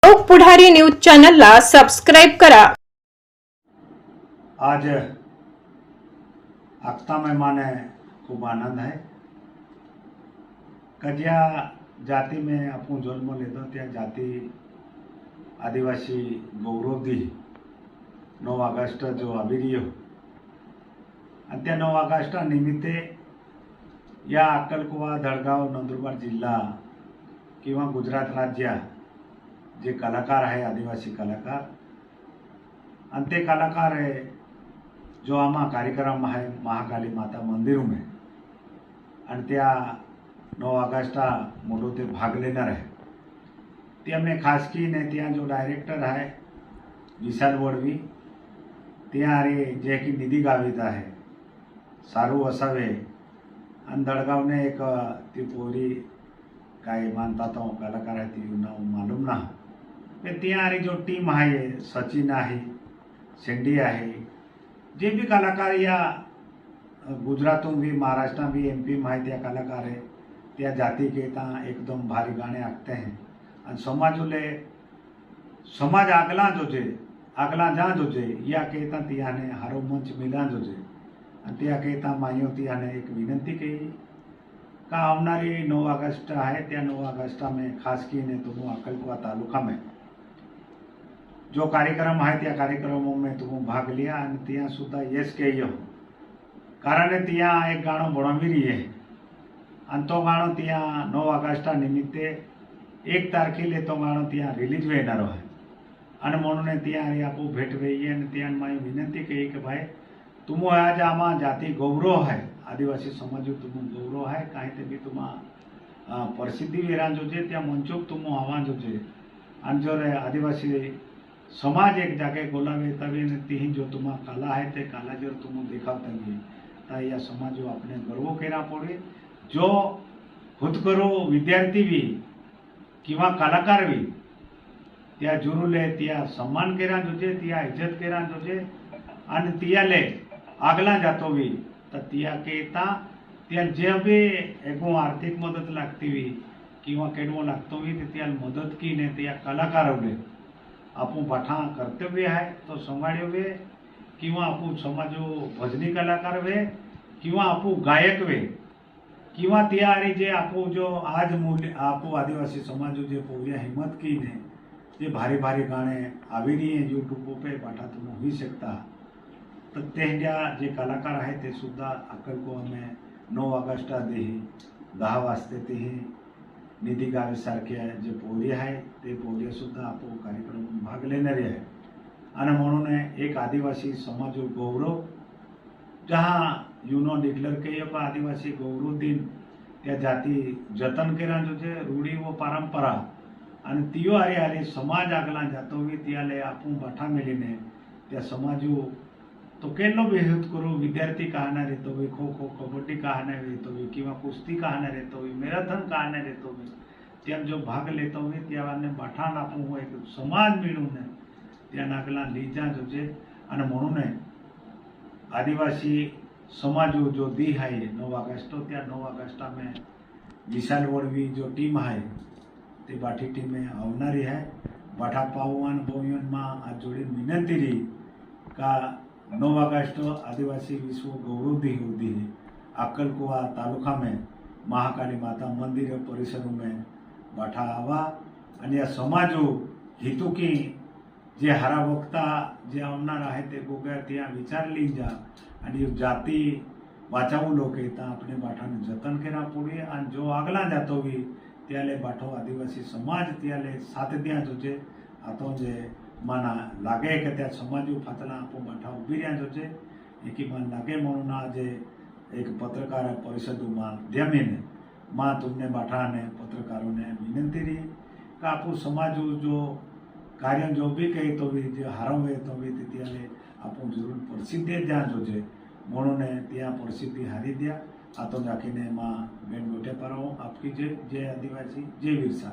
लोक पुढारी न्यूज चॅनलला सबस्क्राइब करा। आज आख्ता में माने खूब आनंद है। कजिया जाति में अपू जन्म लेतो त्या जाति आदिवासी गौरव दी 9 ऑगस्ट जो આવી રહ્યો અને त्या 9 ऑगस्ट निमित्ते या अक्कलकुवा धडगाव नंदुरबार जिल्हा किंवा गुजरात राज्य जे कलाकार आहे आदिवासी कलाकार आणि ते कलाकार है जो आमा कार्यक्रम है महाकाली माता मंदिर में आणि त्या 9 ऑगस्ट मोठो ते भाग लेनार है। त्या में खास की ने त्या जो डायरेक्टर है विशाल वडवी त्या रे जे की निधी गावित है सारू असावे आणि दडगावने एक ती पोरी काय मानता तो कलाकार है ती नाव मालूम ना त्या रे जो टीम है सचिन है शेंडी है जे भी कलाकार या गुजरातों भी महाराष्ट्र भी MP में त्या कलाकार है त्या जाति के ता एकदम भारी गाने आखते हैं और समाज आगला जो जे आगला जा जो जे या कहता त्याने हारो मंच मिला जो जे त्या कहता माइयों त्याने एक विनंती कही का आवनारी 9 ऑगस्ट है त्या 9 ऑगस्ट में खास की ने तुम अक्कलकुवा तालुका में जो कार्यक्रम है त्या कार्यक्रमों में तुम भाग लिया आणि त्या सुद्धा यश कहियो कारण त्या एक गाणं बनवी रही है आणि तो गाणं त्या 9 ऑगस्ट निमित्ते 1 तारखेला तो गाणं त्या रिलीज होणार आहे आणि म्हणून त्या रे आपू भेट वेई आणि त्या माई विनंती कही कि भाई तुम आज आमा जाति गौरव है आदिवासी समाज तुम गौरव है कहीं ते भी तुम परिस्थिति वेरा जो जे त्या मंचों तुम आवा जो जे आणि जो रे आदिवासी समाज एक जाके बोलावे तभी ती जो तुम कला है ते कला जो तुम दिखावता ता या समाज अपने गर्व केरा पड़े जो खुद करो विद्यार्थी भी किंवा कलाकार भी त्या जुरुले त्या सम्मान केरा जोजे त्या इज्जत केरा जोजे आणि तियाले आगला जातो भी तर त्या केता त्या जे भी एगो आर्थिक मदत लागती भी किंवा केडवो लागतो भी त्या मदत की ने त्या कलाकारोले आपू बाठा कर्तव्य है तो संभाळ्यो वे किंवा आपू समाजो भजनी कलाकार वे किंवा आपू गायक वे किंवा त्यारी जे आपू जो आज मूल्य आपू आदिवासी समाजो जे पोरिया हिम्मत की ने जे भारी भारी गाने आवी रही है यूट्यूब पे बाठा तुम होई सकता तो तेंजा जे कलाकार है ते सुद्धा अक्कलकुवा में 9 ऑगस्ट देही 10 वाजते तेही निधी गावी सारखे जे पोरी आहे ते पोरी सुद्धा आपो कार्यक्रम भाग लेणारे आहे आणि म्हणून एक आदिवासी समाज गौरव जहाँ यूनो डिक्लेअर किया का आदिवासी गौरव दिन त्या जाति जतन केरा जो जे रूढ़ी वो परंपरा आणि तियो आरे आरे समाज आगला जातो भी त्याले आपू बाठा मिलीने त्या समाजो तो केलो भी हित करो विद्यार्थी कहना रहतो भी खो खो कबड्डी कहना रहतो भी किंवा कुस्ती कहना रहतो भी मैराथन कहना रहतो भी त्या जो भाग लेतो भी त्याने बाठा आपू हो एक समाज मिळून त्या नागला लीजा जो जे आणि म्हणून आदिवासी समाज जो दी है 9 ऑगस्ट त्या 9 ऑगस्ट में विशाल वडवी जो टीम है ते बाठी टीम में आवनारी है बाठा पावन बोयन माँ आज जोड़ी विनंती रही का 9 ऑगस्ट आदिवासी विश्व गौरव दी होती है अक्कलकुवा तालुका में महाकाली माता मंदिर परिसर में बाठा आवा आणि या समाजो हितू की जे हरा वक्ता जे आवनार आहे ते गोग्या त्या विचार ली जा आणि जाति वाचाऊ लोक येता अपने बाठाने जतन केरा पड़े आणि जो आगला जातो भी त्याले बाठो आदिवासी समाज त्याले साथ दिया जो जे आतो जे माना लागे के त्या समाजू फातला आपो बाठा उभी रहा जो जे एकी मन लागे म्हणून आज एक पत्रकार परिषद माध्यमेने माँ तुमने बाठा ने पत्रकारों ने विनंती रही का आपू समाज जो कार्य जो भी कही तो भी जो हरवे तो भी त्याले आपू जरूर प्रसिद्धी द्या जो जे म्हणून त्या प्रसिद्धी हारी द्या आतो जाकीने माँ बेन गोटे पारो आपकी जय जय आदिवासी जय विरसा।